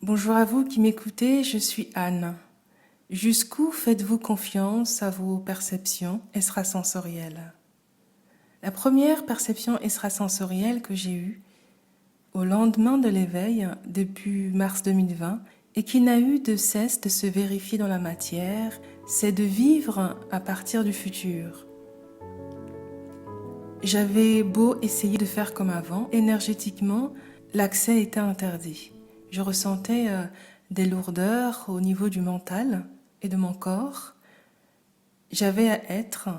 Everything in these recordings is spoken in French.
Bonjour à vous qui m'écoutez, je suis Anne. Jusqu'où faites-vous confiance à vos perceptions extrasensorielles? La première perception extrasensorielle que j'ai eue au lendemain de l'éveil depuis mars 2020 et qui n'a eu de cesse de se vérifier dans la matière, c'est de vivre à partir du futur. J'avais beau essayer de faire comme avant, énergétiquement, l'accès était interdit. Je ressentais des lourdeurs au niveau du mental et de mon corps. J'avais à être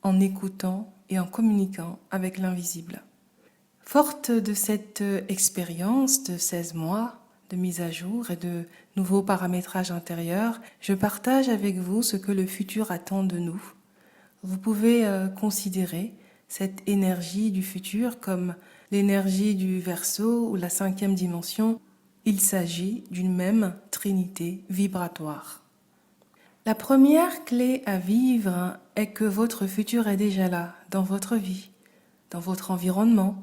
en écoutant et en communiquant avec l'invisible. Forte de cette expérience de 16 mois de mise à jour et de nouveaux paramétrages intérieurs, je partage avec vous ce que le futur attend de nous. Vous pouvez considérer cette énergie du futur comme l'énergie du Verseau ou la 5e dimension. Il s'agit d'une même trinité vibratoire. La première clé à vivre est que votre futur est déjà là, dans votre vie, dans votre environnement.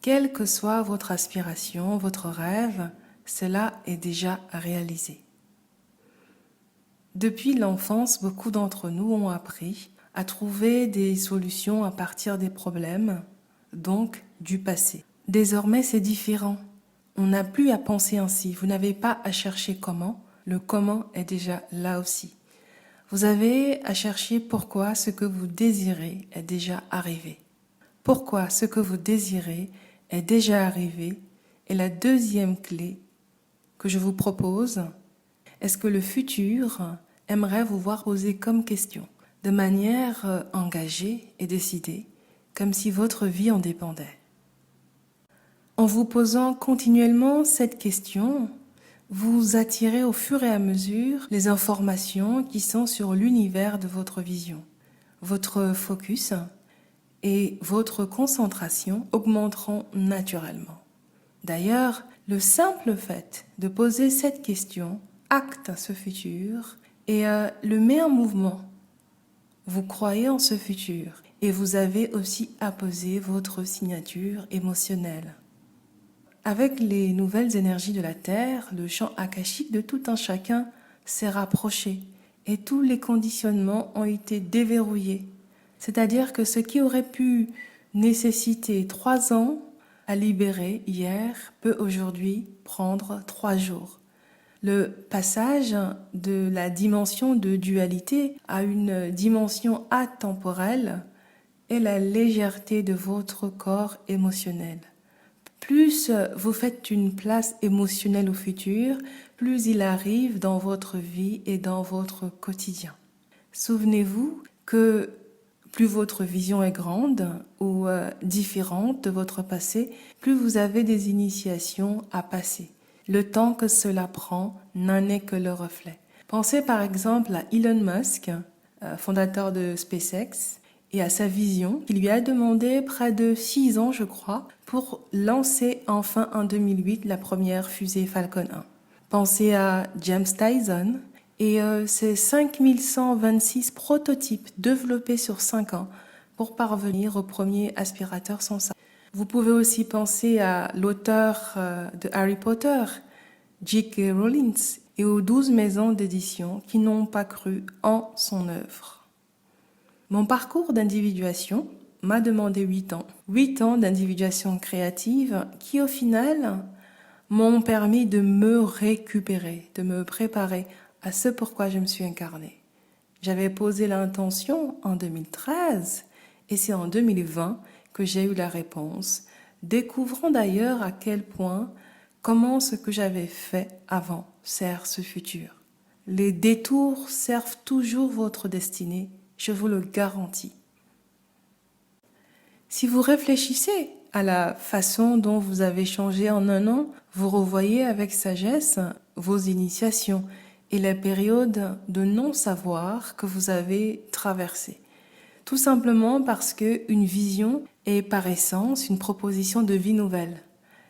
Quelle que soit votre aspiration, votre rêve, cela est déjà réalisé. Depuis l'enfance, beaucoup d'entre nous ont appris à trouver des solutions à partir des problèmes, donc du passé. Désormais, c'est différent. On n'a plus à penser ainsi. Vous n'avez pas à chercher comment. Le comment est déjà là aussi. Vous avez à chercher pourquoi ce que vous désirez est déjà arrivé. Pourquoi ce que vous désirez est déjà arrivé est la deuxième clé que je vous propose. Est-ce que le futur aimerait vous voir poser comme question, de manière engagée et décidée, comme si votre vie en dépendait? En vous posant continuellement cette question, vous attirez au fur et à mesure les informations qui sont sur l'univers de votre vision. Votre focus et votre concentration augmenteront naturellement. D'ailleurs, le simple fait de poser cette question acte ce futur et le met en mouvement. Vous croyez en ce futur et vous avez aussi apposé votre signature émotionnelle. Avec les nouvelles énergies de la Terre, le champ akashique de tout un chacun s'est rapproché et tous les conditionnements ont été déverrouillés. C'est-à-dire que ce qui aurait pu nécessiter 3 ans à libérer hier peut aujourd'hui prendre 3 jours. Le passage de la dimension de dualité à une dimension atemporelle est la légèreté de votre corps émotionnel. Plus vous faites une place émotionnelle au futur, plus il arrive dans votre vie et dans votre quotidien. Souvenez-vous que plus votre vision est grande ou différente de votre passé, plus vous avez des initiations à passer. Le temps que cela prend n'en est que le reflet. Pensez par exemple à Elon Musk, fondateur de SpaceX, et à sa vision qui lui a demandé près de 6 ans, je crois, pour lancer enfin en 2008 la première fusée Falcon 1. Pensez à James Dyson et ses 5126 prototypes développés sur 5 ans pour parvenir au premier aspirateur sans savon. Vous pouvez aussi penser à l'auteur de Harry Potter, J.K. Rowling, et aux 12 maisons d'édition qui n'ont pas cru en son œuvre. Mon parcours d'individuation m'a demandé 8 ans. 8 ans d'individuation créative qui, au final, m'ont permis de me récupérer, de me préparer à ce pourquoi je me suis incarnée. J'avais posé l'intention en 2013 et c'est en 2020 que j'ai eu la réponse, découvrant d'ailleurs à quel point, comment ce que j'avais fait avant sert ce futur. Les détours servent toujours votre destinée, je vous le garantis. Si vous réfléchissez à la façon dont vous avez changé en un an, vous revoyez avec sagesse vos initiations et les périodes de non-savoir que vous avez traversées. Tout simplement parce qu'une vision est par essence une proposition de vie nouvelle.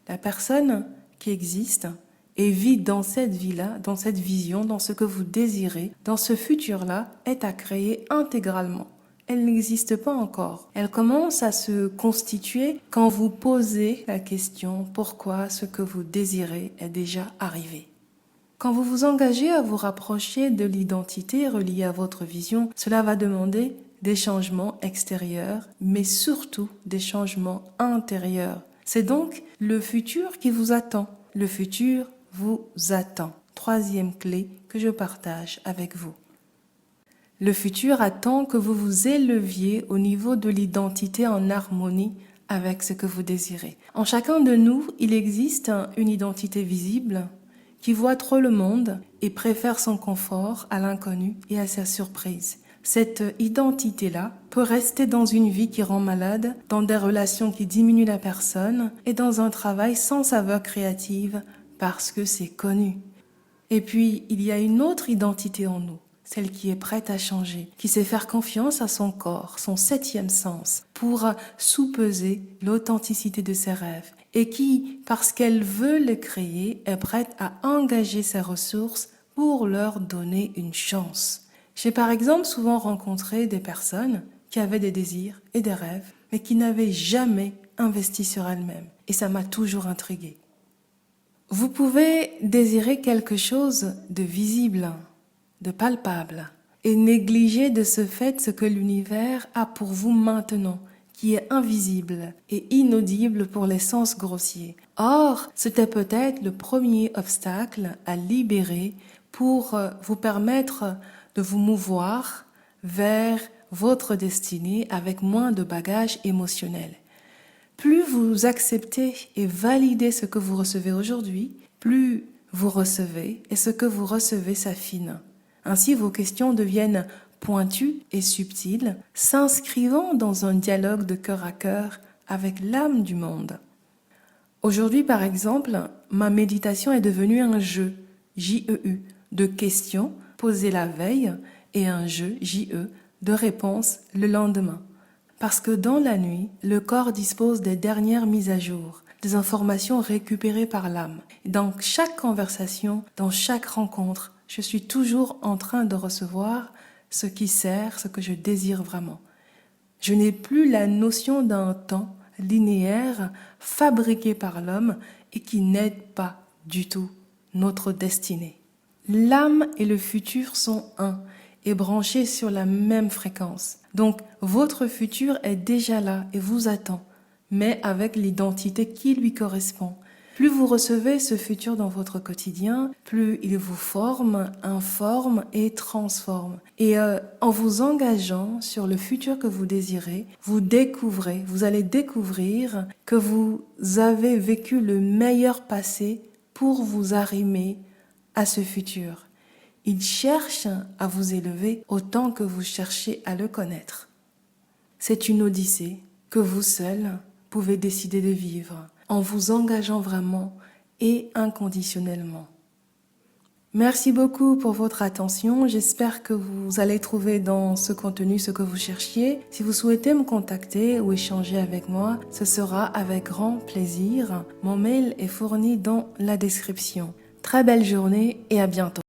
La personne qui existe et vit dans cette vie-là, dans cette vision, dans ce que vous désirez, dans ce futur-là, est à créer intégralement. Elle n'existe pas encore. Elle commence à se constituer quand vous posez la question pourquoi ce que vous désirez est déjà arrivé. Quand vous vous engagez à vous rapprocher de l'identité reliée à votre vision, cela va demander des changements extérieurs, mais surtout des changements intérieurs. C'est donc le futur qui vous attend. Le futur vous attend. Troisième clé que je partage avec vous. Le futur attend que vous vous éleviez au niveau de l'identité en harmonie avec ce que vous désirez. En chacun de nous, il existe une identité visible qui voit trop le monde et préfère son confort à l'inconnu et à sa surprise. Cette identité-là peut rester dans une vie qui rend malade, dans des relations qui diminuent la personne et dans un travail sans saveur créative parce que c'est connu. Et puis, il y a une autre identité en nous, celle qui est prête à changer, qui sait faire confiance à son corps, son septième sens, pour sous-peser l'authenticité de ses rêves et qui, parce qu'elle veut les créer, est prête à engager ses ressources pour leur donner une chance. J'ai par exemple souvent rencontré des personnes qui avaient des désirs et des rêves, mais qui n'avaient jamais investi sur elles-mêmes. Et ça m'a toujours intriguée. Vous pouvez désirer quelque chose de visible, de palpable, et négliger de ce fait ce que l'univers a pour vous maintenant, qui est invisible et inaudible pour les sens grossiers. Or, c'était peut-être le premier obstacle à libérer pour vous permettre de vous mouvoir vers votre destinée avec moins de bagages émotionnels. Plus vous acceptez et validez ce que vous recevez aujourd'hui, plus vous recevez et ce que vous recevez s'affine. Ainsi, vos questions deviennent pointues et subtiles, s'inscrivant dans un dialogue de cœur à cœur avec l'âme du monde. Aujourd'hui, par exemple, ma méditation est devenue un jeu, J-E-U, de questions posées la veille et un jeu, J-E, de réponses le lendemain. Parce que dans la nuit, le corps dispose des dernières mises à jour, des informations récupérées par l'âme. Dans chaque conversation, dans chaque rencontre, je suis toujours en train de recevoir ce qui sert, ce que je désire vraiment. Je n'ai plus la notion d'un temps linéaire fabriqué par l'homme et qui n'aide pas du tout notre destinée. L'âme et le futur sont un et branchés sur la même fréquence. Donc, votre futur est déjà là et vous attend, mais avec l'identité qui lui correspond. Plus vous recevez ce futur dans votre quotidien, plus il vous forme, informe et transforme. Et en vous engageant sur le futur que vous désirez, vous allez découvrir que vous avez vécu le meilleur passé pour vous arrimer à ce futur. Il cherche à vous élever autant que vous cherchez à le connaître. C'est une odyssée que vous seul pouvez décider de vivre en vous engageant vraiment et inconditionnellement. Merci beaucoup pour votre attention. J'espère que vous allez trouver dans ce contenu ce que vous cherchiez. Si vous souhaitez me contacter ou échanger avec moi, ce sera avec grand plaisir. Mon mail est fourni dans la description. Très belle journée et à bientôt.